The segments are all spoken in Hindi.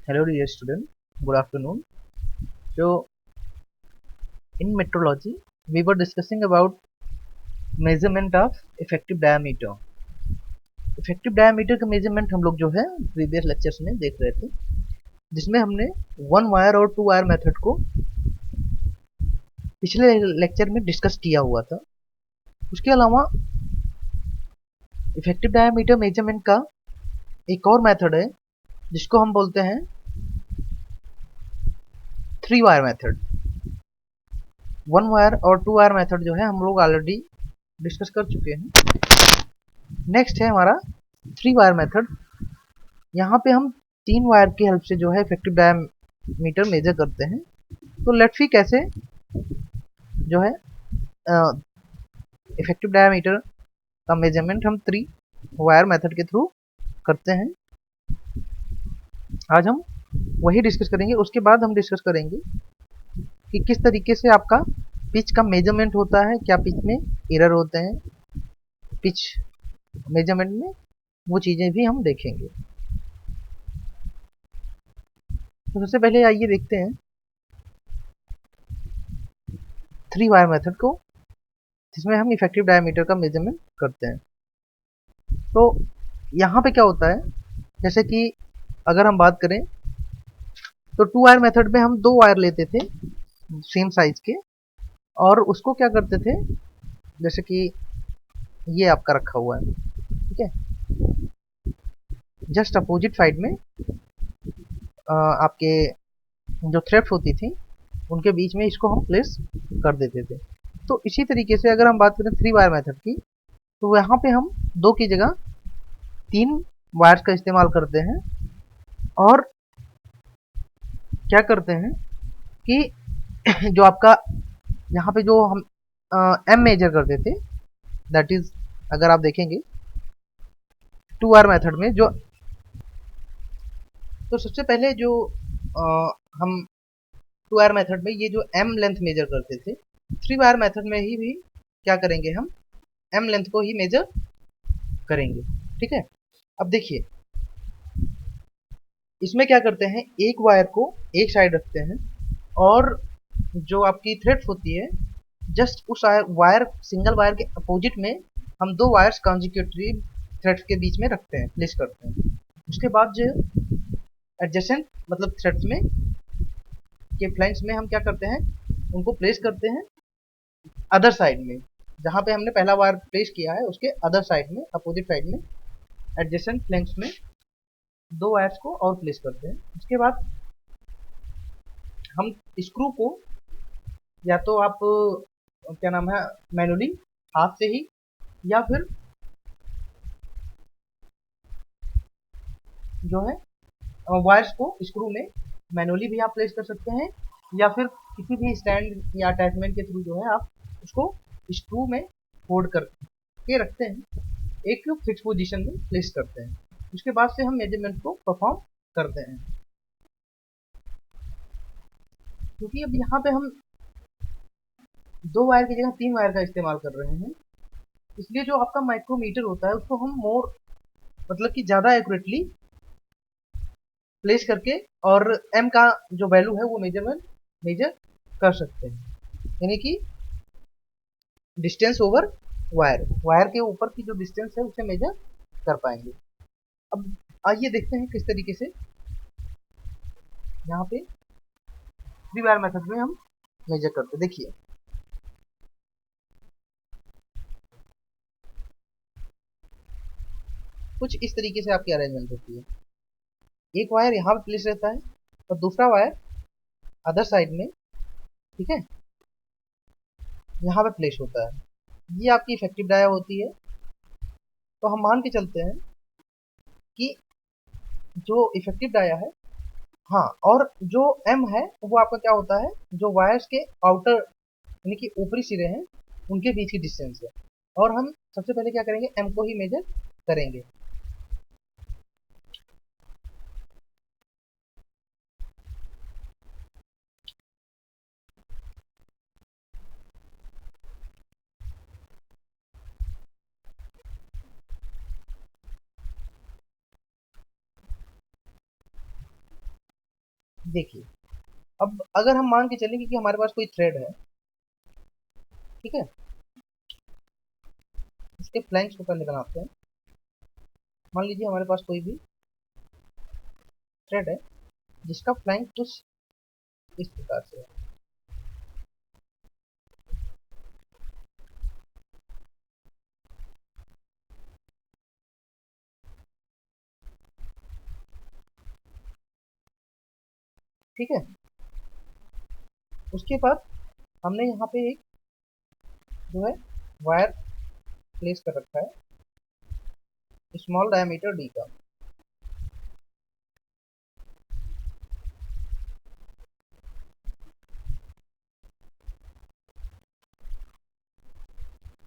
Hello dear student, good afternoon. So in metrology we were discussing about measurement of effective diameter. Effective diameter का मेजरमेंट हम लोग जो है प्रीवियस लेक्चर्स में देख रहे थे, जिसमें हमने वन वायर और टू वायर मेथड को पिछले लेक्चर में डिस्कस किया हुआ था। उसके अलावा इफेक्टिव डायमीटर मेजरमेंट का एक और मेथड है जिसको हम बोलते हैं three wire method. One wire और टू वायर मेथड जो है हम लोग ऑलरेडी डिस्कस कर चुके हैं। नेक्स्ट है हमारा थ्री वायर मेथड। यहाँ पे हम तीन वायर की हेल्प से जो है इफेक्टिव डायमीटर मेजर करते हैं। तो लेट्स सी कैसे जो है इफेक्टिव डायमीटर का मेजरमेंट हम थ्री वायर मेथड के थ्रू करते हैं। आज हम वही डिस्कस करेंगे। उसके बाद हम डिस्कस करेंगे कि किस तरीके से आपका पिच का मेजरमेंट होता है, क्या पिच में एरर होते हैं पिच मेजरमेंट में, वो चीज़ें भी हम देखेंगे। तो सबसे पहले आइए देखते हैं थ्री वायर मेथड को, जिसमें हम इफेक्टिव डायमीटर का मेजरमेंट करते हैं। तो यहाँ पे क्या होता है, जैसे कि अगर हम बात करें तो टू वायर मेथड में हम दो वायर लेते थे सेम साइज के, और उसको क्या करते थे, जैसे कि ये आपका रखा हुआ है, ठीक है, जस्ट अपोजिट साइड में आपके जो थ्रेड्स होती थी उनके बीच में इसको हम प्लेस कर देते थे। तो इसी तरीके से अगर हम बात करें थ्री वायर मेथड की, तो यहाँ पे हम दो की जगह तीन वायर्स का इस्तेमाल करते हैं और क्या करते हैं कि जो आपका यहाँ पे जो हम एम मेजर करते थे, दैट इज अगर आप देखेंगे टू वायर मेथड में जो, तो सबसे पहले जो हम टू वायर मेथड में ये जो एम लेंथ मेजर करते थे, थ्री वायर मेथड में ही भी क्या करेंगे, हम एम लेंथ को ही मेजर करेंगे। ठीक है, अब देखिए इसमें क्या करते हैं, एक वायर को एक साइड रखते हैं और जो आपकी थ्रेड्स होती है जस्ट उस वायर सिंगल वायर के अपोजिट में हम दो वायर्स कॉन्जिक्यूटिव थ्रेड्स के बीच में रखते हैं, प्लेस करते हैं। उसके बाद जो एडजेसेंट मतलब थ्रेड्स में के फ्लैंक्स में हम क्या करते हैं, उनको प्लेस करते हैं अदर साइड में, जहाँ पे हमने पहला वायर प्लेस किया है उसके अदर साइड में, अपोजिट साइड में एडजेसेंट फ्लैंक्स में दो वायर्स को और प्लेस करते हैं। उसके बाद हम स्क्रू को या तो आप क्या नाम है मैनुअली हाथ से ही, या फिर जो है वायर्स को स्क्रू में मैनुअली भी आप प्लेस कर सकते हैं, या फिर किसी भी स्टैंड या अटैचमेंट के थ्रू जो है आप उसको स्क्रू में होल्ड करके रखते हैं, एक फिक्स पोजीशन में प्लेस करते हैं। उसके बाद से हम मेजरमेंट को परफॉर्म करते हैं। क्योंकि अब यहाँ पे हम दो वायर की जगह तीन वायर का इस्तेमाल कर रहे हैं, इसलिए जो आपका माइक्रोमीटर होता है उसको हम मोर मतलब कि ज़्यादा एक्यूरेटली प्लेस करके और एम का जो वैल्यू है वो मेजर कर सकते हैं, यानी कि डिस्टेंस ओवर वायर, वायर के ऊपर की जो डिस्टेंस है उसे मेजर कर पाएंगे। अब आइए देखते हैं किस तरीके से यहाँ पे थ्री वायर मेथड में हम मेजर करते। देखिए कुछ इस तरीके से आपकी अरेंजमेंट होती है, एक वायर यहाँ पे प्लेस रहता है और दूसरा वायर अदर साइड में, ठीक है, यहाँ पे प्लेस होता है। ये आपकी इफेक्टिव डाया होती है। तो हम मान के चलते हैं कि जो इफेक्टिव डाया है, हाँ, और जो एम है वो आपका क्या होता है, जो वायर्स के आउटर यानी कि ऊपरी सिरे हैं उनके बीच की डिस्टेंस है। और हम सबसे पहले क्या करेंगे, एम को ही मेजर करेंगे। देखिए, अब अगर हम मान के चलेंगे कि हमारे पास कोई थ्रेड है, ठीक है, इसके फ्लैंक्स को पहले बनाते हैं। मान लीजिए हमारे पास कोई भी थ्रेड है जिसका फ्लैंक कुछ इस प्रकार से है। ठीक है, उसके बाद हमने यहाँ पे एक जो है वायर प्लेस कर रखा है स्मॉल डायमीटर डी का।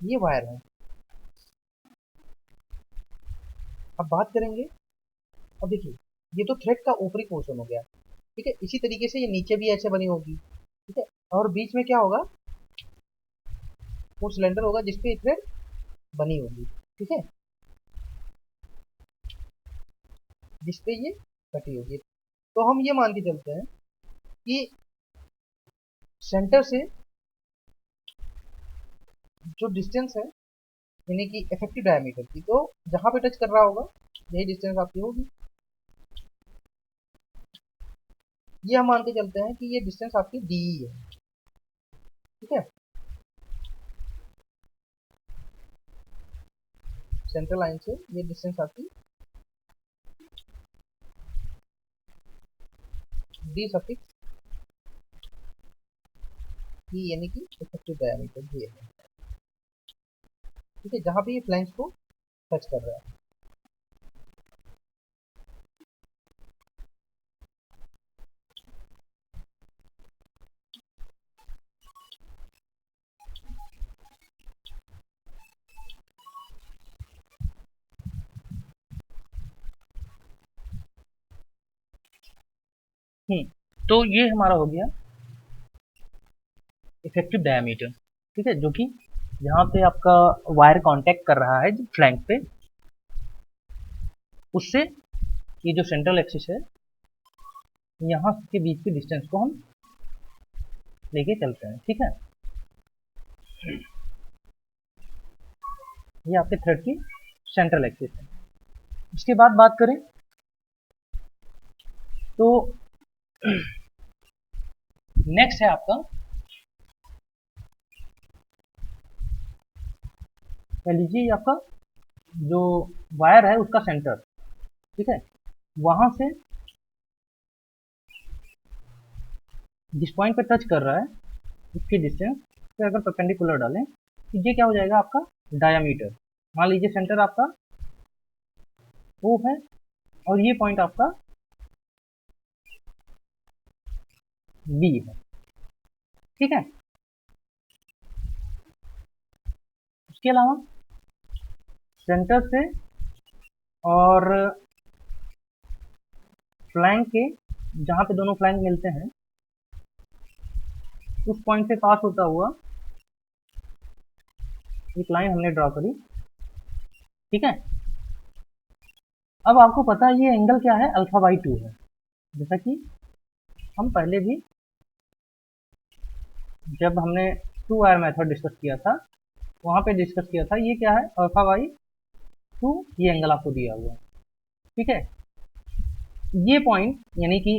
ये वायर है। अब बात करेंगे, अब देखिए, ये तो थ्रेड का ऊपरी पोर्शन हो गया, ठीक है। इसी तरीके से ये नीचे भी ऐसे बनी होगी, ठीक है। और बीच में क्या होगा, वो सिलेंडर होगा जिसपे थ्रेड बनी होगी, ठीक है, जिसपे ये कटी होगी। तो हम ये मान के चलते हैं कि सेंटर से जो डिस्टेंस है, यानी कि इफेक्टिव डायमीटर की, तो जहां पे टच कर रहा होगा यही डिस्टेंस आपकी होगी। ये हम मान के चलते हैं कि ये डिस्टेंस आपकी डी है, ठीक है। सेंट्रल लाइन से ये डिस्टेंस आपकी डी सफिक्स ई, यानी कि इफेक्टिव डायमीटर ये है, ठीक है, जहां पे ये फ्लैंक्स को टच कर रहा है। तो ये हमारा हो गया इफेक्टिव डायमीटर, ठीक है, जो कि यहाँ पे आपका वायर कांटेक्ट कर रहा है फ्लैंक पे, उससे ये जो सेंट्रल एक्सिस है यहाँ के बीच की डिस्टेंस को हम लेके चलते हैं, ठीक है। ये आपके थ्रेड की सेंट्रल एक्सिस है। इसके बाद बात करें तो नेक्स्ट है आपका, कह लीजिए आपका जो वायर है उसका सेंटर, ठीक है, वहां से जिस पॉइंट पे टच कर रहा है उसकी डिस्टेंस पे अगर परपेंडिकुलर डालें तो ये क्या हो जाएगा आपका डायामीटर। मान लीजिए सेंटर आपका O है और ये पॉइंट आपका B है, ठीक है। उसके अलावा सेंटर से और फ्लैंक के जहां पे दोनों फ्लैंक मिलते हैं उस पॉइंट से पास होता हुआ एक लाइन हमने ड्रॉ करी, ठीक है। अब आपको पता है ये एंगल क्या है, अल्फा बाई 2 है, जैसा कि हम पहले भी जब हमने 2 वायर मेथड डिस्कस किया था वहां पे डिस्कस किया था। ये क्या है, अल्फा बाई 2, ये एंगल आपको दिया हुआ है, ठीक है। ये पॉइंट यानी कि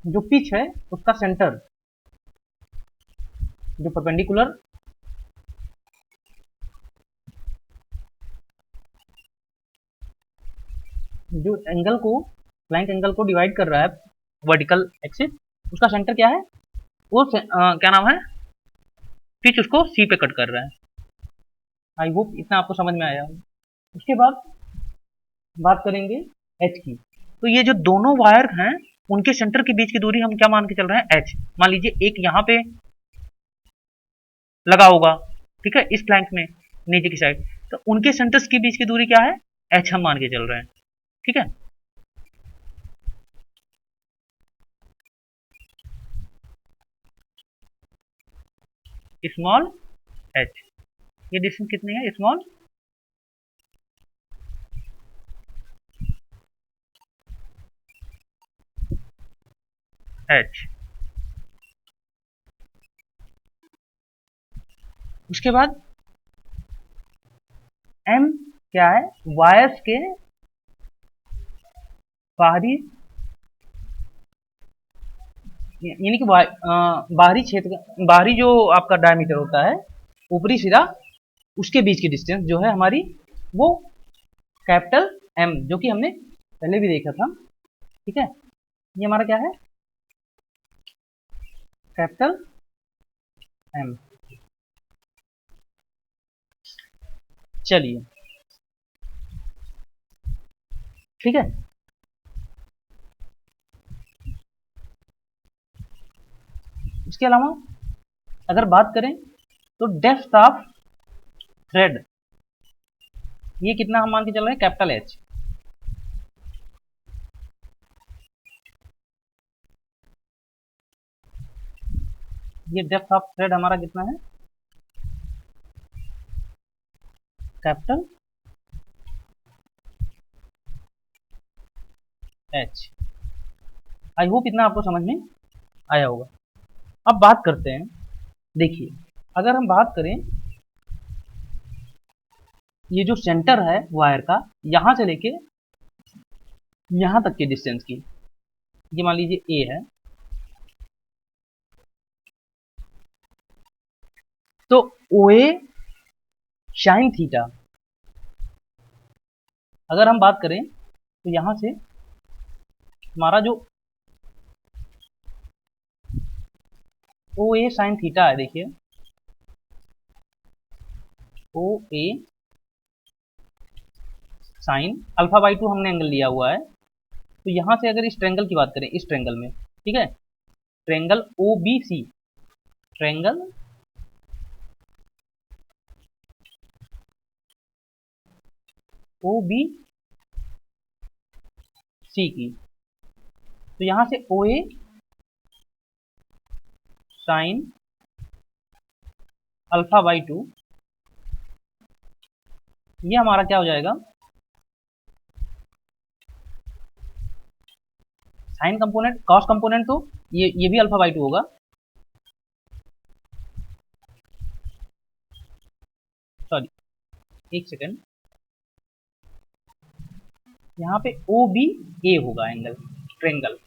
जो पिच है उसका सेंटर जो परपेंडिकुलर जो एंगल को फ्लैंक एंगल को डिवाइड कर रहा है वर्टिकल एक्सिस, उसका सेंटर क्या है, वो क्या नाम है, पिच उसको सी पे कट कर रहा है। आई होप इतना आपको समझ में आया। उसके बाद बात करेंगे एच की। तो ये जो दोनों वायर हैं उनके सेंटर के बीच की दूरी हम क्या मान के चल रहे हैं, एच। मान लीजिए एक यहाँ पे लगा होगा, ठीक है, इस फ्लैंक में नीचे की साइड, तो उनके सेंटर्स के बीच की दूरी क्या है, एच हम मान के चल रहे हैं, ठीक है। स्मॉल एच, ये डिस्टेंस कितनी है, स्मॉल एच। उसके बाद एम क्या है, वायर्स के बाहरी, यानी कि बाहरी क्षेत्र, बाहरी जो आपका डायमीटर होता है, ऊपरी सिरा, उसके बीच की डिस्टेंस जो है हमारी, वो कैपिटल एम, जो कि हमने पहले भी देखा था। ठीक है, ये हमारा क्या है, कैपिटल एम। चलिए, ठीक है। इसके अलावा अगर बात करें तो डेप्थ ऑफ थ्रेड, ये कितना हम मान के चल रहे हैं, कैपिटल एच। ये डेप्थ ऑफ थ्रेड हमारा कितना है, कैपिटल एच। आई होप इतना आपको समझ में आया होगा। अब बात करते हैं, देखिए अगर हम बात करें ये जो सेंटर है वायर का, यहां से लेके यहां तक की डिस्टेंस की, ये मान लीजिए ए है, तो ओ ए साइन थीटा, अगर हम बात करें तो यहां से हमारा जो ओ ए साइन थीटा है, देखिए ओ ए साइन अल्फा बाई 2 हमने एंगल लिया हुआ है। तो यहां से अगर इस ट्रेंगल की बात करें, इस ट्रेंगल में, ठीक है, triangle O B C, triangle O B C की, तो यहां से O A sine alpha by 2, ये हमारा क्या हो जाएगा, साइन कंपोनेंट, कॉस कंपोनेंट, तो ये भी अल्फा बाई 2 होगा। सॉरी, एक सेकेंड, यहाँ पे ओ बी ए होगा एंगल, ट्रेंगल,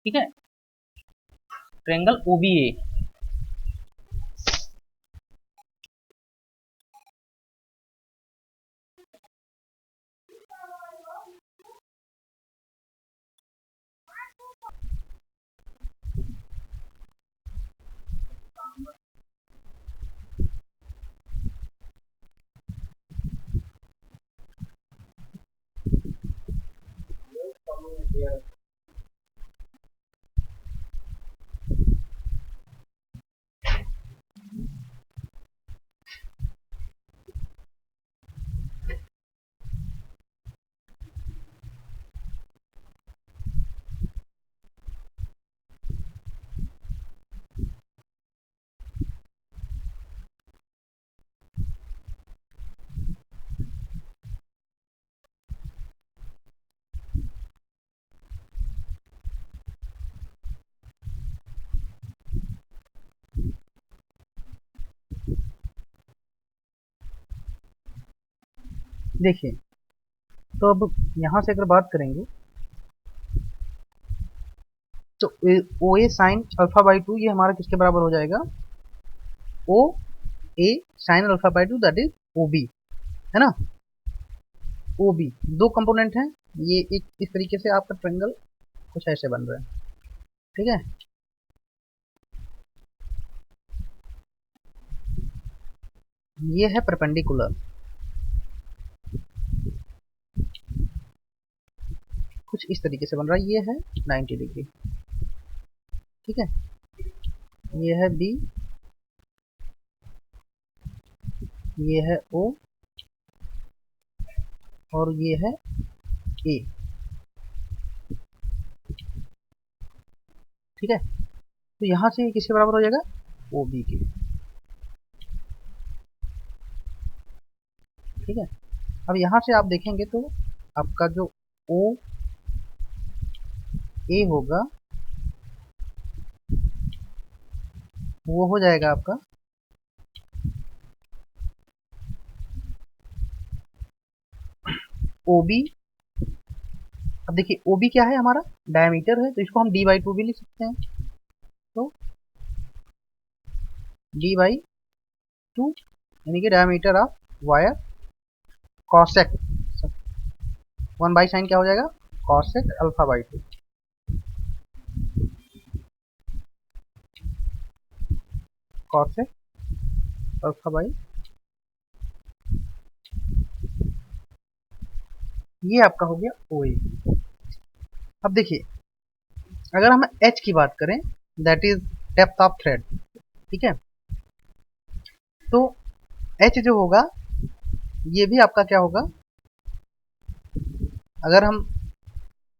ठीक है, ट्रेंगल ओ बी ए। देखिए, तो अब यहाँ से अगर बात करेंगे तो O A sine alpha by 2 ये हमारा किसके बराबर हो जाएगा, O A sine alpha by 2, that is O B, है ना। ओ बी दो कंपोनेंट हैं, ये एक इस तरीके से आपका ट्रेंगल कुछ ऐसे बन रहा है, ठीक है। ये है परपेंडिकुलर, कुछ इस तरीके से बन रहा है, ये है 90 डिग्री, ठीक है। ये है बी, ये है ओ, और ये है ए, ठीक है। तो यहां से किसके बराबर हो जाएगा, ओ बी के, ठीक है। अब यहां से आप देखेंगे तो आपका जो ओ ए होगा वो हो जाएगा आपका ओ बी। अब देखिए ओ बी क्या है, हमारा डायमीटर है, तो इसको हम d/2 भी लिख सकते हैं। तो d/2 यानी कि diameter of wire cosec 1/sin क्या हो जाएगा, कॉसेक अल्फा/2। कॉसेक अल्फा/, ये आपका हो गया ओ ए। अब देखिए अगर हम एच की बात करें, that is depth of thread, ठीक है। तो एच जो होगा ये भी आपका क्या होगा, अगर हम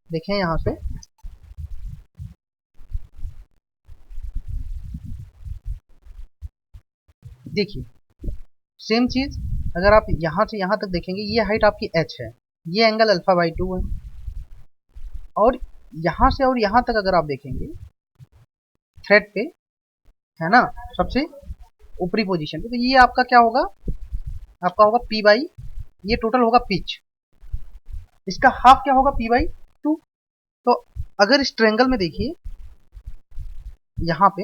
देखें यहां से, देखिए सेम चीज अगर आप यहां से यहां तक देखेंगे, ये हाइट आपकी एच है, ये एंगल अल्फा/2 है, और यहां से और यहां तक अगर आप देखेंगे थ्रेड पे, है ना, सबसे ऊपरी पोजीशन पे, तो ये आपका क्या होगा, आपका होगा p/, ये टोटल होगा पिच, इसका हाफ क्या होगा p/2। तो अगर इस ट्रायंगल में देखिए यहाँ पे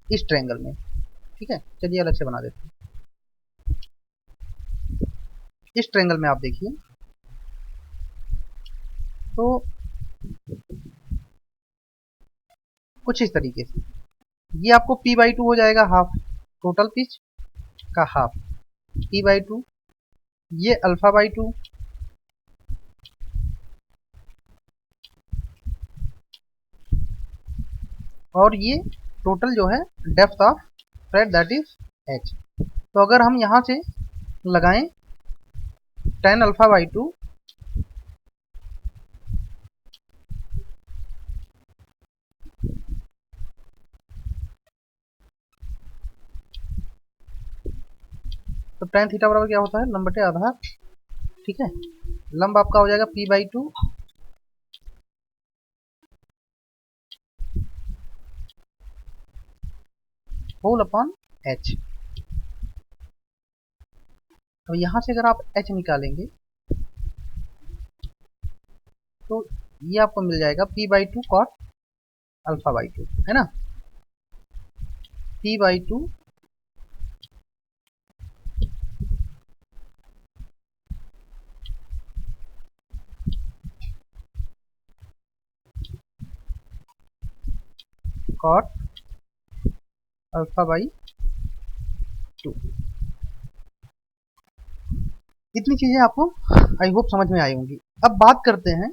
इस ट्रायंगल में, ठीक है, चलिए अलग से बना देते हैं। इस ट्रायंगल में आप देखिए तो कुछ इस तरीके से ये आपको p/2 हो जाएगा, हाफ टोटल पिच का हाफ p/2, ये अल्फा/2, और ये टोटल जो है depth of thread that is h। तो अगर हम यहाँ से लगाएं tan अल्फा/2 तो tan थीटा बराबर क्या होता है, लंब बटे आधार, ठीक है। लंब आपका हो जाएगा p/2 होल अपॉन h। तो यहां से अगर आप h निकालेंगे तो ये आपको मिल जाएगा p/2 cot अल्फा/2, है ना, p/2 cot अल्फा/2। इतनी चीजें आपको आई होप समझ में आई होंगी। अब बात करते हैं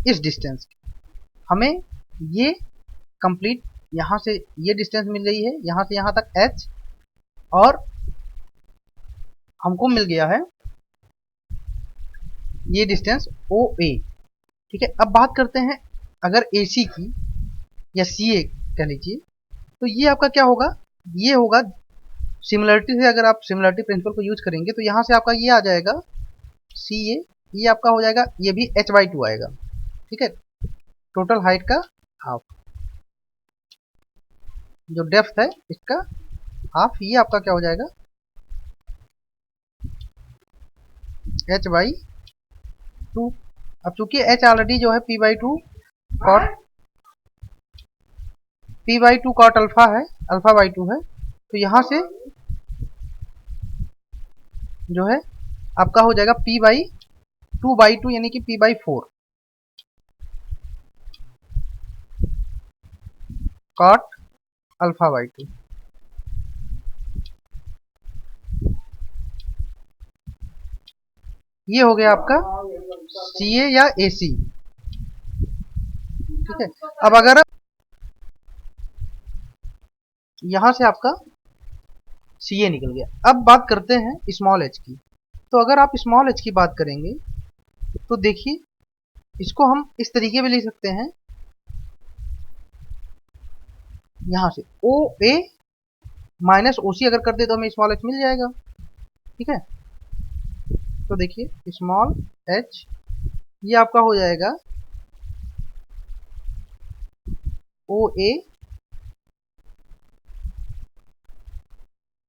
इस डिस्टेंस की। हमें ये कंप्लीट यहाँ से ये डिस्टेंस मिल गई है, यहाँ से यहाँ तक h, और हमको मिल गया है ये डिस्टेंस ओ ए, ठीक है। अब बात करते हैं अगर AC की या CA कह लीजिए, तो ये आपका क्या होगा, ये होगा सिमिलरिटी से, अगर आप सिमिलरिटी प्रिंसिपल को यूज करेंगे तो यहाँ से आपका ये आ जाएगा CA, ये आपका हो जाएगा, ये भी h/2 आएगा, ठीक है, टोटल हाइट का हाफ, जो डेप्थ है इसका हाफ, ये आपका क्या हो जाएगा h/2। अब चूंकि h ऑलरेडी जो है p/2 cot अल्फा है, अल्फा/2 है, तो यहां से जो है आपका हो जाएगा p/2/2 यानी कि p/4 cot अल्फा/2। ये हो गया आपका CA या AC, ठीक है। अब अगर यहां से आपका CA निकल गया, अब बात करते हैं स्मॉल h की। तो अगर आप स्मॉल h की बात करेंगे तो देखिए इसको हम इस तरीके में लिख सकते हैं, यहां से OA माइनस OC अगर कर दे तो हमें स्मॉल h मिल जाएगा, ठीक है। तो देखिए स्मॉल h ये आपका हो जाएगा ओ ए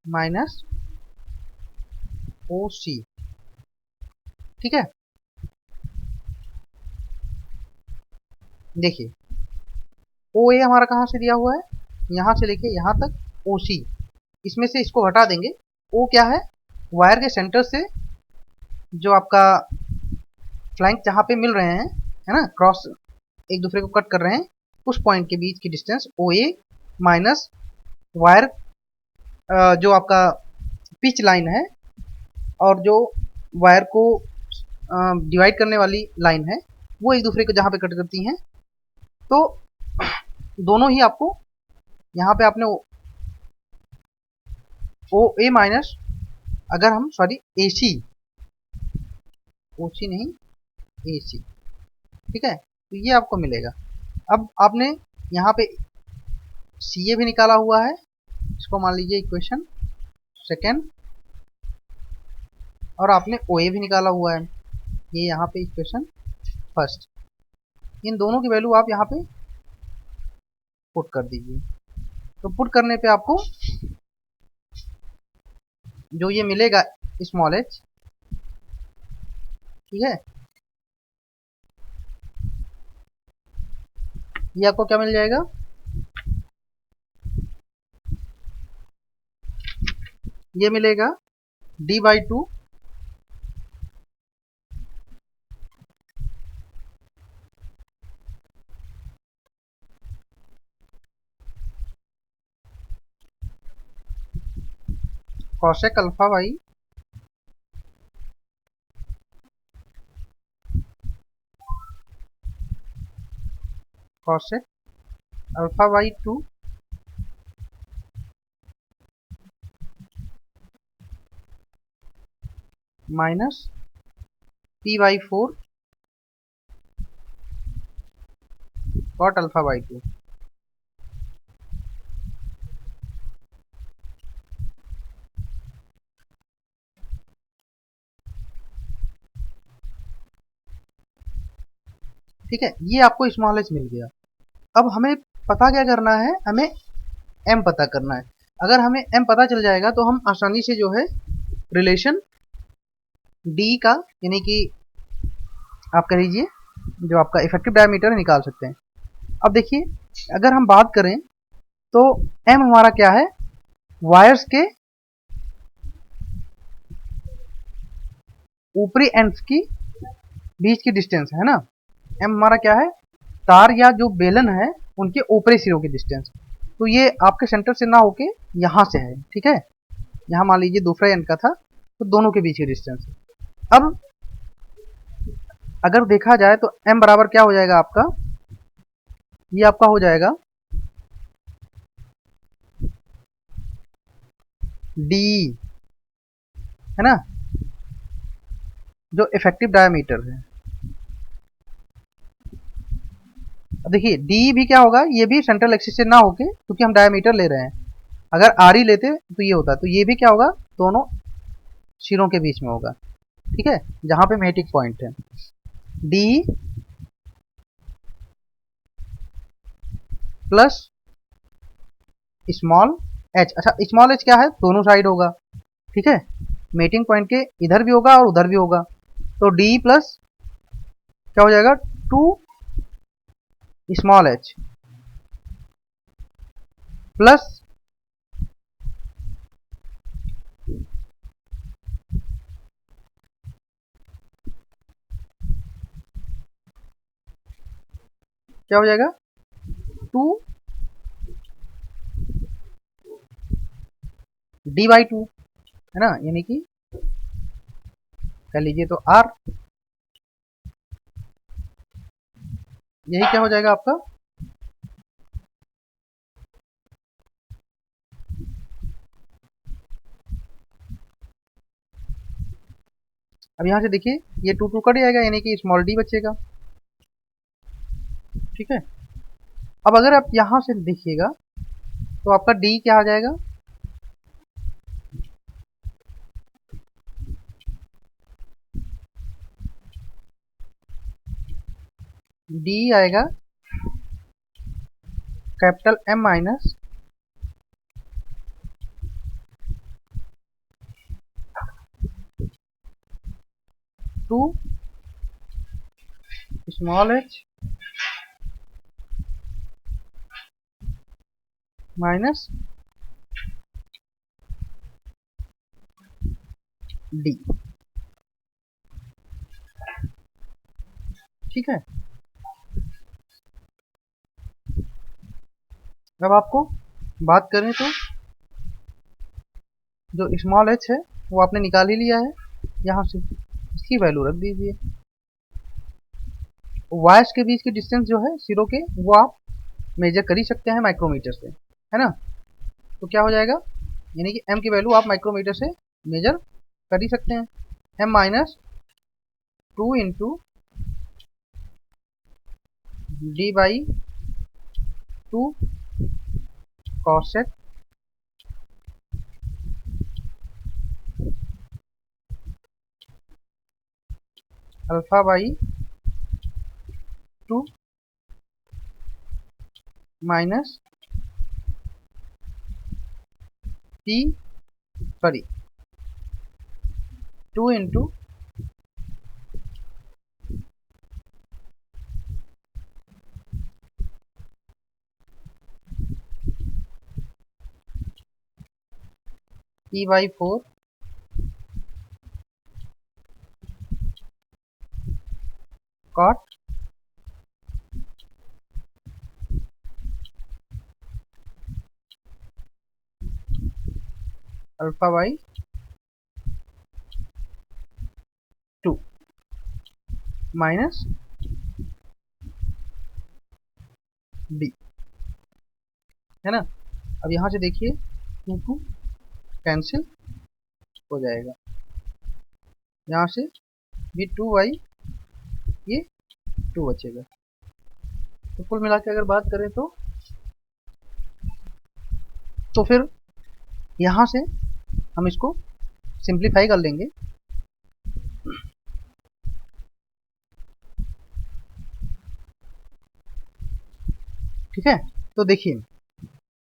माइनस ओ सी। ठीक है, देखिए ओ ए हमारा कहाँ से दिया हुआ है, यहाँ से लेके यहाँ तक ओ सी, इसमें से इसको हटा देंगे। ओ क्या है, वायर के सेंटर से जो आपका फ्लैंक जहाँ पे मिल रहे हैं, है ना, क्रॉस एक दूसरे को कट कर रहे हैं, उस पॉइंट के बीच की डिस्टेंस ओ ए माइनस वायर जो आपका पिच लाइन है और जो वायर को डिवाइड करने वाली लाइन है, वो एक दूसरे को जहाँ पे कट करती हैं, तो दोनों ही आपको यहाँ पे आपने ओ ए माइनस, अगर हम सॉरी ए सी, ओ सी नहीं ए सी, ठीक है, तो ये आपको मिलेगा। अब आपने यहाँ पे सी ए भी निकाला हुआ है, इसको मान लीजिए इक्वेशन सेकेंड, और आपने ओ ए भी निकाला हुआ है, ये यहाँ पे इक्वेशन फर्स्ट। इन दोनों की वैल्यू आप यहाँ पे पुट कर दीजिए। तो पुट करने पे आपको जो ये मिलेगा स्मॉल एच, ठीक है, ये आपको क्या मिल जाएगा, ये मिलेगा d/2 cosec alpha by cosec alpha by 2 minus p/4 cot alpha by 2। ठीक है, ये आपको स्मॉल एच मिल गया। अब हमें पता क्या करना है, हमें एम पता करना है। अगर हमें एम पता चल जाएगा तो हम आसानी से जो है रिलेशन डी का, यानी कि आप कह लीजिए जो आपका इफेक्टिव डायमीटर निकाल सकते हैं। अब देखिए, अगर हम बात करें तो एम हमारा क्या है, वायर्स के ऊपरी एंड्स की बीच की डिस्टेंस है ना। एम हमारा क्या है, तार या जो बेलन है उनके ऊपरी सिरों की डिस्टेंस। तो ये आपके सेंटर से ना होके यहाँ से है, ठीक है, यहाँ मान लीजिए दूसरा एंड का था, तो दोनों के बीच की डिस्टेंस। अब अगर देखा जाए तो एम बराबर क्या हो जाएगा आपका, ये आपका हो जाएगा डी, है ना, जो इफेक्टिव डायमीटर है। देखिए डी भी क्या होगा, ये भी सेंट्रल एक्सिस से ना होके, क्योंकि हम डायमीटर ले रहे हैं, अगर आर ही लेते तो ये होता, तो ये भी क्या होगा, दोनों सिरों के बीच में होगा, ठीक है, जहां पे मेटिक पॉइंट है। डी प्लस स्मॉल एच, अच्छा स्मॉल एच क्या है, दोनों साइड होगा, ठीक है, मेटिंग पॉइंट के इधर भी होगा और उधर भी होगा। तो डी प्लस क्या हो जाएगा, 2 स्मॉल एच प्लस क्या हो जाएगा, 2 d/2, है ना, यानी कि कर लीजिए तो आर, यही क्या हो जाएगा आपका, अब यहां से देखिए ये 2 कट जाएगा, यानी कि स्मॉल डी बचेगा, ठीक है। अब अगर आप यहां से देखिएगा तो आपका डी क्या आ जाएगा, डी आएगा capital M minus two small h minus d। ठीक है। अब आपको बात करें तो जो स्मॉल h है वो आपने निकाल ही लिया है यहाँ से, इसकी वैल्यू रख दीजिए। वायर्स के बीच की डिस्टेंस जो है सिरों के, वो आप मेजर कर ही सकते हैं माइक्रोमीटर से, है ना। तो क्या हो जाएगा, यानी कि m की वैल्यू आप माइक्रोमीटर से मेजर कर ही सकते हैं। m minus 2 into D by 2 cosec alpha by 2 minus T sorry 2 into T by 4 cot alpha by 2 minus D, है ना। अब यहाँ से देखिए 2 कैंसिल हो जाएगा, यहाँ से भी 2 बाई ये 2 बचेगा। तो कुल मिला के अगर बात करें तो फिर यहाँ से हम इसको सिंप्लीफाई कर लेंगे। ठीक है, तो देखिए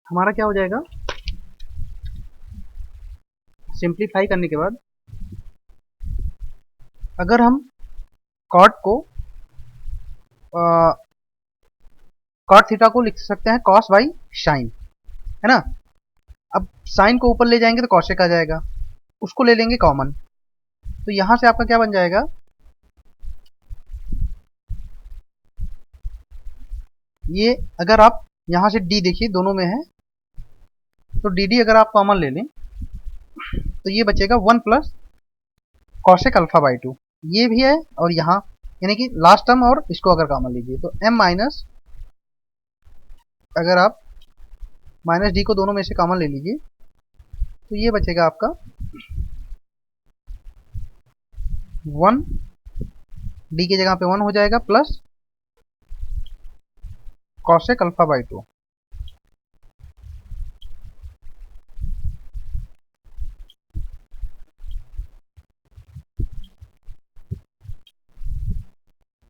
हमारा क्या हो जाएगा, सिंप्लीफाई करने के बाद अगर हम कॉट को कॉट थीटा को लिख सकते हैं कॉस बाई साइन, है ना। अब साइन को ऊपर ले जाएंगे तो कॉसेक आ जाएगा, उसको ले लेंगे कॉमन, तो यहां से आपका क्या बन जाएगा, ये अगर आप यहां से डी देखिए दोनों में है, तो डी डी अगर आप कॉमन ले लें तो ये बचेगा 1 प्लस कॉसेक अल्फा बाई 2, ये भी है और यहाँ यानी कि लास्ट टर्म और इसको अगर कॉमन लीजिए तो m माइनस, अगर आप माइनस डी को दोनों में से कॉमन ले लीजिए तो ये बचेगा आपका 1, डी की जगह पे 1 हो जाएगा प्लस कॉसेक अल्फा बाई 2।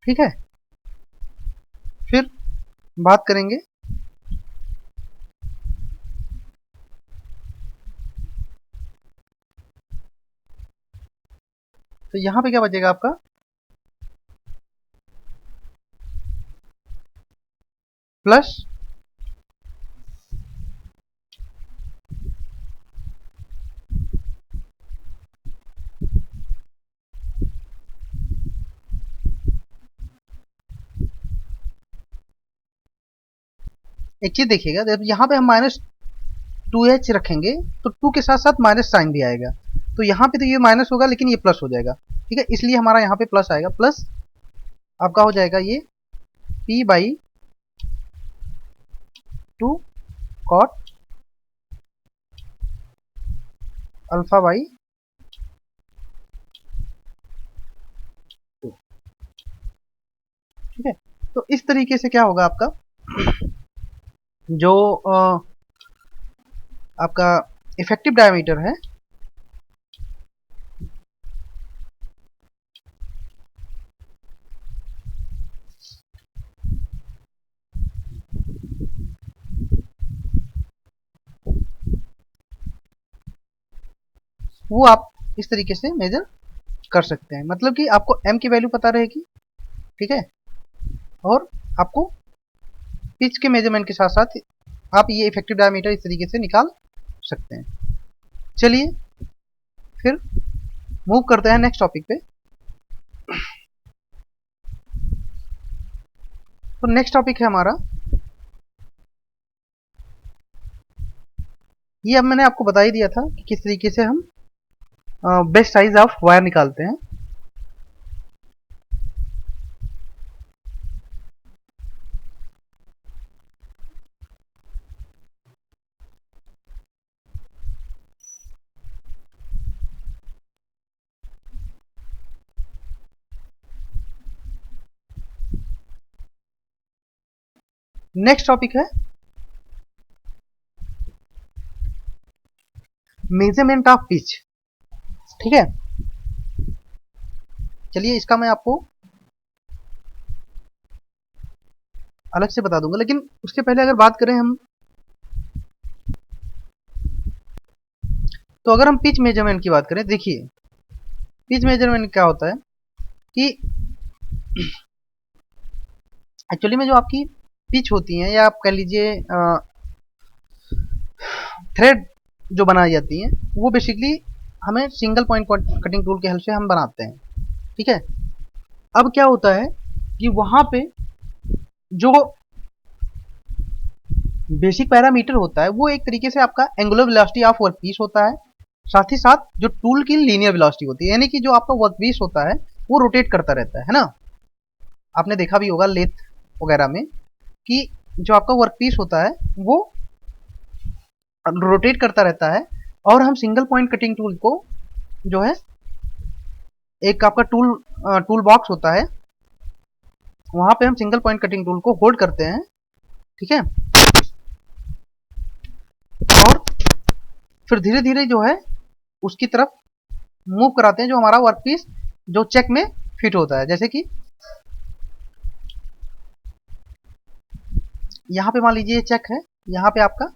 ठीक है, फिर बात करेंगे तो यहाँ पे क्या बचेगा आपका, प्लस एक चीज देखिएगा, जब यहाँ पे हम माइनस 2h रखेंगे तो 2 के साथ साथ माइनस साइन भी आएगा, तो यहाँ पे तो ये माइनस होगा लेकिन ये प्लस हो जाएगा। ठीक है, इसलिए हमारा यहाँ पे प्लस आएगा, प्लस आपका हो जाएगा ये p by 2 cot alpha by 2। ठीक है, तो इस तरीके से क्या होगा आपका, जो आपका इफेक्टिव डायमीटर है वो आप इस तरीके से मेजर कर सकते हैं। मतलब कि आपको m की वैल्यू पता रहेगी, ठीक है, और आपको पिच के मेजरमेंट के साथ साथ आप ये इफेक्टिव डायमीटर इस तरीके से निकाल सकते हैं। चलिए फिर मूव करते हैं नेक्स्ट टॉपिक पे। तो नेक्स्ट टॉपिक है हमारा, ये अब मैंने आपको बता ही दिया था कि किस तरीके से हम बेस्ट साइज ऑफ वायर निकालते हैं। नेक्स्ट टॉपिक है मेजरमेंट ऑफ पिच, ठीक है। चलिए इसका मैं आपको अलग से बता दूंगा, लेकिन उसके पहले अगर बात करें हम, तो अगर हम पिच मेजरमेंट की बात करें, देखिए पिच मेजरमेंट क्या होता है कि एक्चुअली में जो आपकी पिच होती है, या आप कह लीजिए थ्रेड जो बनाई जाती हैं, वो बेसिकली हमें सिंगल पॉइंट कटिंग टूल के हेल्प से हम बनाते हैं, ठीक है। अब क्या होता है कि वहां पे जो बेसिक पैरामीटर होता है वो एक तरीके से आपका angular velocity of work piece होता है, साथ ही साथ जो टूल की लीनियर वेलोसिटी होती है, यानी कि जो आपका वर्क पीस होता है वो रोटेट करता रहता है ना। आपने देखा भी होगा लेथ वगैरह में कि जो आपका वर्क पीस होता है वो रोटेट करता रहता है, और हम सिंगल पॉइंट कटिंग टूल को जो है, एक आपका टूल बॉक्स होता है, वहां पे हम सिंगल पॉइंट कटिंग टूल को होल्ड करते हैं, ठीक है, और फिर धीरे धीरे जो है उसकी तरफ मूव कराते हैं जो हमारा वर्क पीस जो चेक में फिट होता है। जैसे कि यहाँ पे मान लीजिए ये चेक है, यहाँ पे आपका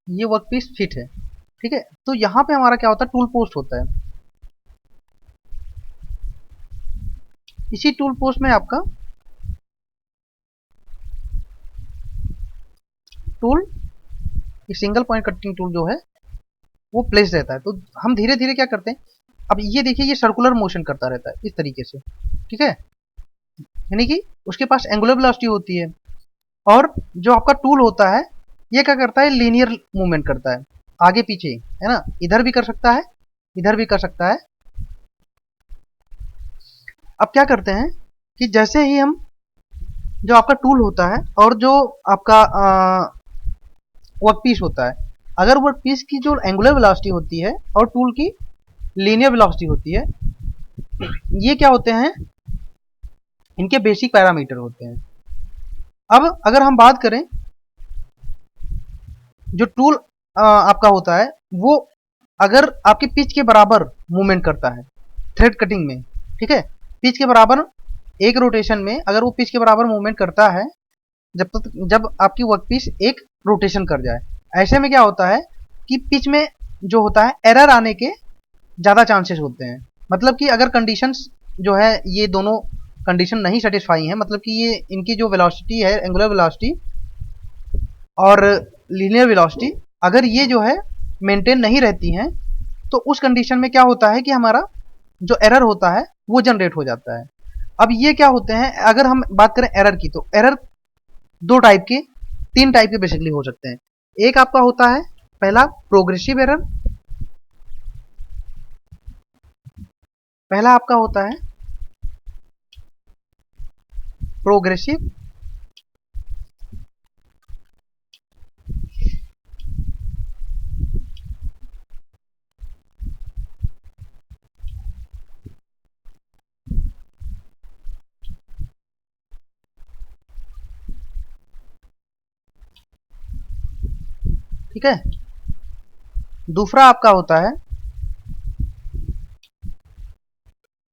ये वर्क पीस फिट है, ठीक है। तो यहाँ पे हमारा क्या होता है, टूल पोस्ट होता है। इसी टूल पोस्ट में आपका tool, single point cutting tool जो है वो प्लेस रहता है। तो हम धीरे धीरे क्या करते हैं, अब ये देखिए ये सर्कुलर मोशन करता रहता है इस तरीके से, ठीक है, यानी कि उसके पास एंगुलर वेलोसिटी होती है, और जो आपका टूल होता है ये क्या करता है, लीनियर मूवमेंट करता है, आगे पीछे, है ना, इधर भी कर सकता है, इधर भी कर सकता है। अब क्या करते हैं कि जैसे ही हम, जो आपका टूल होता है और जो आपका वर्क पीस होता है, अगर वर्क पीस की जो एंगुलर वेलोसिटी होती है और टूल की लीनियर वेलोसिटी होती है, ये क्या होते हैं, इनके बेसिक पैरामीटर होते हैं। अब अगर हम बात करें, जो टूल आपका होता है वो अगर आपके पिच के बराबर मूवमेंट करता है थ्रेड कटिंग में, ठीक है, पिच के बराबर एक रोटेशन में अगर वो पिच के बराबर मूवमेंट करता है, जब आपकी वर्क पीस एक रोटेशन कर जाए, ऐसे में क्या होता है कि पिच में जो होता है एरर आने के ज़्यादा चांसेस होते हैं। मतलब कि अगर कंडीशंस जो है ये दोनों कंडीशन नहीं सेटिस्फाई हैं, मतलब कि ये इनकी जो वेलोसिटी है एंगुलर वेलोसिटी और लीनियर वेलोसिटी अगर ये जो है मेंटेन नहीं रहती हैं, तो उस कंडीशन में क्या होता है कि हमारा जो एरर होता है वो जनरेट हो जाता है। अब ये क्या होते हैं, अगर हम बात करें एरर की, तो एरर दो टाइप के, तीन टाइप के बेसिकली हो सकते हैं। एक आपका होता है पहला प्रोग्रेसिव एरर, पहला आपका होता है प्रोग्रेसिव ठीक है। दूसरा आपका होता है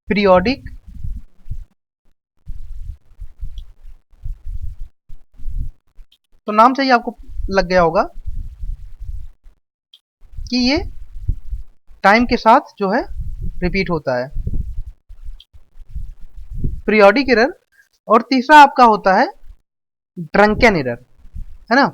पीरियोडिक, तो नाम से ही आपको लग गया होगा कि ये टाइम के साथ जो है रिपीट होता है, पीरियोडिक एरर। और तीसरा आपका होता है ड्रंकन एरर, है ना।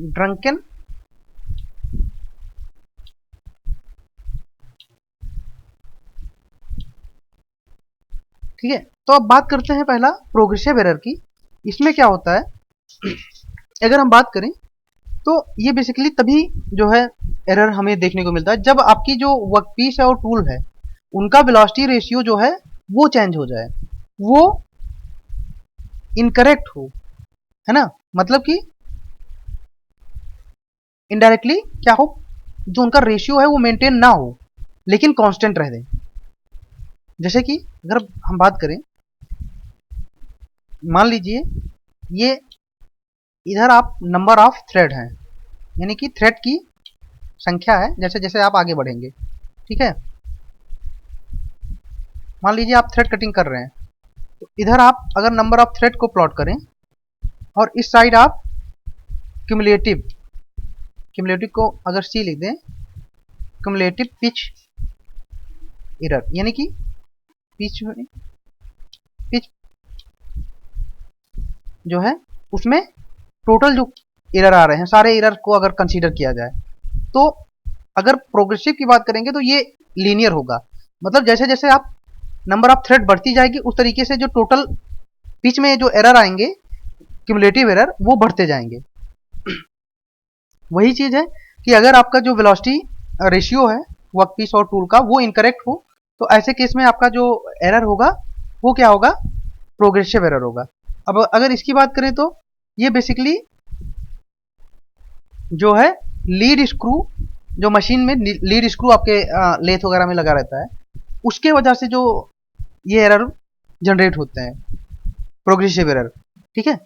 ड्रंकन ठीक है। तो अब बात करते हैं पहला प्रोग्रेसिव एरर की। इसमें क्या होता है, अगर हम बात करें तो ये बेसिकली तभी जो है एरर हमें देखने को मिलता है जब आपकी जो वर्कपीस है और टूल है उनका वेलोसिटी रेशियो जो है वो चेंज हो जाए, वो इनकरेक्ट हो, है ना। मतलब कि इनडायरेक्टली क्या हो, जो उनका रेशियो है वो मेंटेन ना हो लेकिन कांस्टेंट रह दे। जैसे कि अगर हम बात करें, मान लीजिए ये इधर आप नंबर ऑफ थ्रेड हैं, यानी कि थ्रेड की संख्या है जैसे जैसे आप आगे बढ़ेंगे, ठीक है। मान लीजिए आप थ्रेड कटिंग कर रहे हैं, तो इधर आप अगर नंबर ऑफ थ्रेड को प्लॉट करें और इस साइड आप क्यूमुलेटिव को अगर सी लिख दें, क्यूमुलेटिव पिच एरर, यानी कि पिच जो है उसमें टोटल जो एरर आ रहे हैं सारे एरर को अगर कंसीडर किया जाए तो अगर प्रोग्रेसिव की बात करेंगे तो ये लीनियर होगा। मतलब जैसे जैसे आप नंबर ऑफ थ्रेड बढ़ती जाएगी उस तरीके से जो टोटल पिच में जो एरर आएंगे क्यूमुलेटिव एरर वो बढ़ते जाएंगे। वही चीज है कि अगर आपका जो वेलोसिटी रेशियो है वर्कपीस और टूल का वो इनकरेक्ट हो तो ऐसे केस में आपका जो एरर होगा वो क्या होगा, प्रोग्रेसिव एरर होगा। अब अगर इसकी बात करें तो ये बेसिकली जो है लीड स्क्रू, जो मशीन में लीड स्क्रू आपके लेथ वगैरह में लगा रहता है उसके वजह से जो ये एरर जनरेट होते हैं, प्रोग्रेसिव एरर, ठीक है।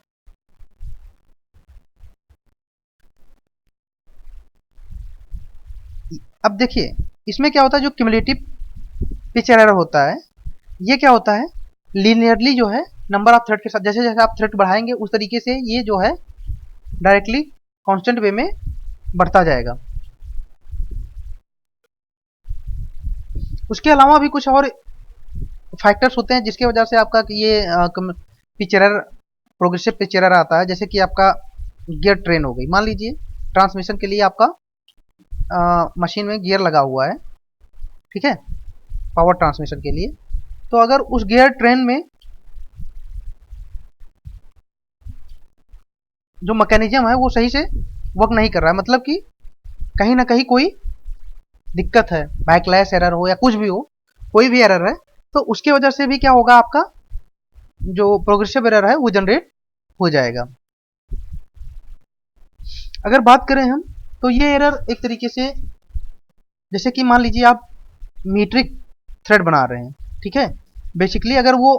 अब देखिए इसमें क्या होता है, जो क्यूमुलेटिव पिच एरर होता है ये क्या होता है, लीनियरली जो है नंबर ऑफ थ्रेड के साथ जैसे जैसे आप थ्रेड बढ़ाएंगे उस तरीके से ये जो है डायरेक्टली कांस्टेंट वे में बढ़ता जाएगा। उसके अलावा भी कुछ और फैक्टर्स होते हैं जिसकी वजह से आपका ये pitch error, progressive pitch error आता है। जैसे कि आपका गियर ट्रेन हो गई, मान लीजिए ट्रांसमिशन के लिए आपका मशीन में गियर लगा हुआ है, ठीक है, पावर ट्रांसमिशन के लिए। तो अगर उस गियर ट्रेन में जो मैकेनिज्म है वो सही से वर्क नहीं कर रहा है, मतलब कि कहीं ना कहीं कोई दिक्कत है, बैकलैश एरर हो या कुछ भी हो, कोई भी एरर है, तो उसके वजह से भी क्या होगा, आपका जो प्रोग्रेसिव एरर है वो जनरेट हो जाएगा। अगर बात करें हम तो ये एरर एक तरीके से, जैसे कि मान लीजिए आप मीट्रिक थ्रेड बना रहे हैं, ठीक है, बेसिकली अगर वो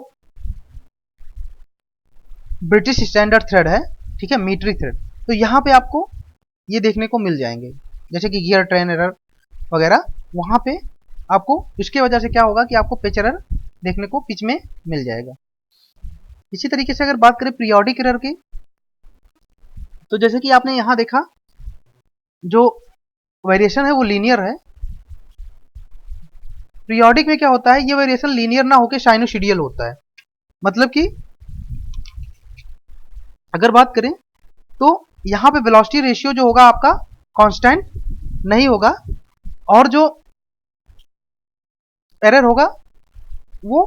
ब्रिटिश स्टैंडर्ड थ्रेड है, ठीक है, मीट्रिक थ्रेड, तो यहाँ पे आपको ये देखने को मिल जाएंगे जैसे कि गियर ट्रेन एरर वगैरह, वहाँ पे आपको इसके वजह से क्या होगा कि आपको पिच एरर देखने को पिच में मिल जाएगा। इसी तरीके से अगर बात करें पीरियोडिक एरर की, तो जैसे कि आपने यहाँ देखा जो वेरिएशन है वो लीनियर है। पीरियोडिक में क्या होता है, ये वेरिएशन लीनियर ना होकर साइनोसॉइडल होता है। मतलब कि अगर बात करें तो यहाँ पे वेलोसिटी रेशियो जो होगा आपका कांस्टेंट नहीं होगा और जो एरर होगा वो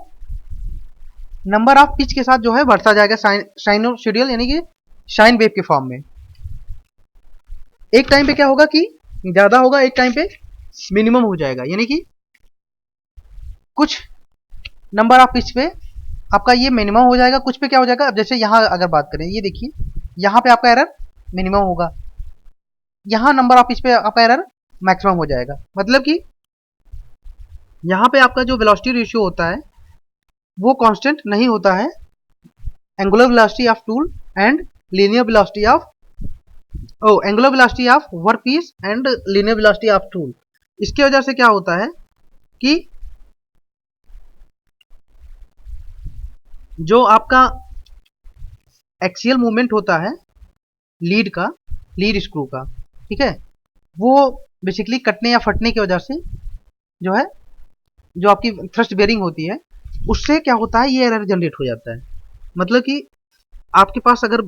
नंबर ऑफ पिच के साथ जो है बढ़ता जाएगा, साइनोसॉइडल यानी कि साइन वेव के फॉर्म में। एक टाइम पे क्या होगा कि ज्यादा होगा, एक टाइम पे मिनिमम हो जाएगा, यानी कि कुछ नंबर ऑफ पिच पे आपका ये मिनिमम हो जाएगा, कुछ पे क्या हो जाएगा। अब जैसे यहाँ अगर बात करें, ये देखिए यहाँ पे आपका एरर मिनिमम होगा, यहाँ नंबर ऑफ पिच पे आपका एरर मैक्सिमम हो जाएगा। मतलब कि यहाँ पे आपका जो वेलोसिटी रेशियो होता है वो कांस्टेंट नहीं होता है, angular velocity of tool and linear velocity of angular velocity of work piece and linear velocity of tool. इसकी वजह से क्या होता है कि जो आपका एक्सियल मूवमेंट होता है लीड का, लीड स्क्रू का, ठीक है, वो बेसिकली कटने या फटने की वजह से जो है, जो आपकी थ्रस्ट बेयरिंग होती है उससे क्या होता है, ये एरर जनरेट हो जाता है। मतलब कि आपके पास अगर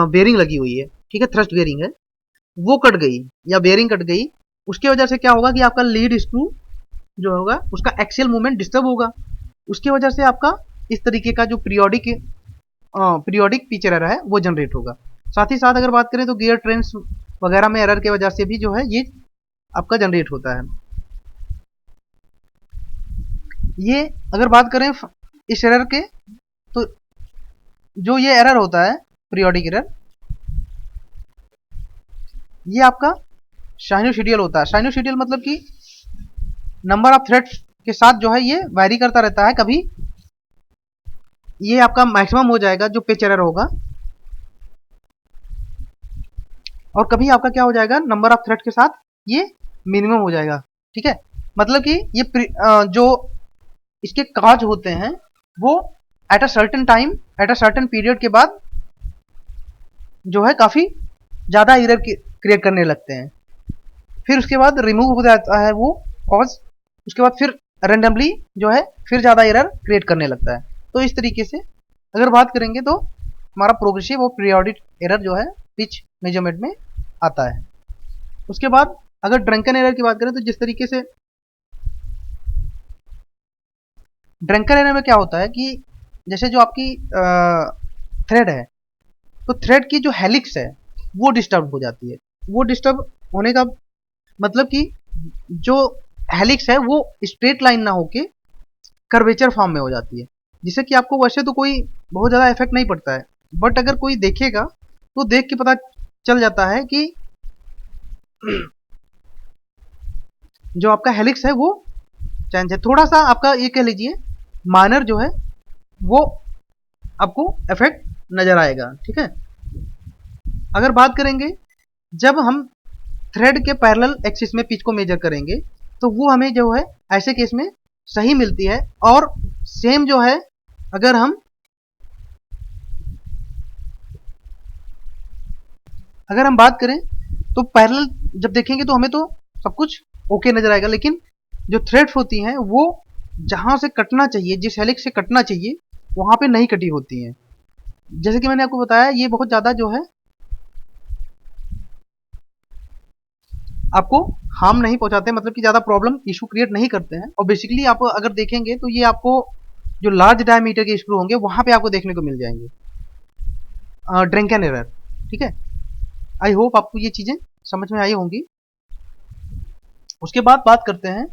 बेयरिंग लगी हुई है, ठीक है, थ्रस्ट बेयरिंग है, वो कट गई या बेयरिंग कट गई, उसकी वजह से क्या होगा कि आपका लीड स्क्रू जो होगा उसका एक्सियल मूवमेंट डिस्टर्ब होगा। उसकी वजह से आपका इस तरीके का जो पीरियोडिक पिच एरर है वो जनरेट होगा। साथ ही साथ अगर बात करें तो गियर ट्रेन्स वगैरह में एरर की वजह से भी जो है ये आपका जनरेट होता है। ये अगर बात करें इस एरर के, तो जो ये एरर होता है पीरियोडिक एरर, ये आपका साइनोसॉइडल होता है। साइनोसॉइडल मतलब कि नंबर ऑफ थ्रेड्स के साथ जो है ये वैरी करता रहता है। कभी ये आपका मैक्सिमम हो जाएगा जो पिच एरर होगा, और कभी आपका क्या हो जाएगा, नंबर ऑफ थ्रेड के साथ ये मिनिमम हो जाएगा। ठीक है, मतलब कि ये जो इसके काज होते हैं वो at a certain time, at a certain period के बाद जो है काफी ज्यादा एरर क्रिएट करने लगते हैं। फिर उसके बाद रिमूव हो जाता है वो कॉज, उसके बाद फिर रेंडमली जो है फिर ज्यादा एरर क्रिएट करने लगता है। तो इस तरीके से अगर बात करेंगे तो हमारा प्रोग्रेसिव और पीरियोडिक एरर जो है पिच मेजरमेंट में आता है। उसके बाद अगर ड्रंकन एरर की बात करें तो जिस तरीके से ड्रंकन एरर में क्या होता है कि जैसे जो आपकी थ्रेड है, तो थ्रेड की जो हेलिक्स है वो डिस्टर्ब हो जाती है। वो डिस्टर्ब होने का मतलब कि जो हेलिक्स है वो स्ट्रेट लाइन ना होके कर्वेचर फॉर्म में हो जाती है, जिससे कि आपको वैसे तो कोई बहुत ज़्यादा इफेक्ट नहीं पड़ता है, बट अगर कोई देखेगा तो देख के पता चल जाता है कि जो आपका हेलिक्स है वो चेंज है। थोड़ा सा आपका ये कह लीजिए माइनर जो है वो आपको इफेक्ट नजर आएगा। ठीक है, अगर बात करेंगे जब हम थ्रेड के पैरेलल एक्सिस में पिच को मेजर करेंगे तो वो हमें जो है ऐसे केस में सही मिलती है। और सेम जो है अगर हम बात करें तो पैरेलल जब देखेंगे तो हमें तो सब कुछ ओके नजर आएगा, लेकिन जो थ्रेड्स होती हैं वो जहां से कटना चाहिए, जिस हेलिक्स से कटना चाहिए वहां पे नहीं कटी होती हैं। जैसे कि मैंने आपको बताया ये बहुत ज्यादा जो है आपको हार्म नहीं पहुंचाते, मतलब कि ज्यादा प्रॉब्लम इशू क्रिएट नहीं करते हैं। और बेसिकली आप अगर देखेंगे तो ये आपको जो लार्ज डायमीटर के स्क्रू होंगे वहां पे आपको देखने को मिल जाएंगे ड्रंकन एरर। ठीक है, आई होप आपको ये चीजें समझ में आई होंगी। उसके बाद बात करते हैं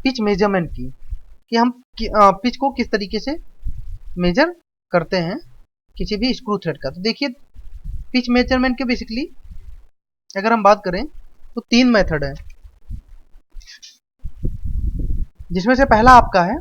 पिच मेजरमेंट की, कि हम पिच को किस तरीके से मेजर करते हैं किसी भी स्क्रू थ्रेड का। तो देखिए पिच मेजरमेंट के बेसिकली अगर हम बात करें तो 3 मेथड है, जिसमें से पहला आपका है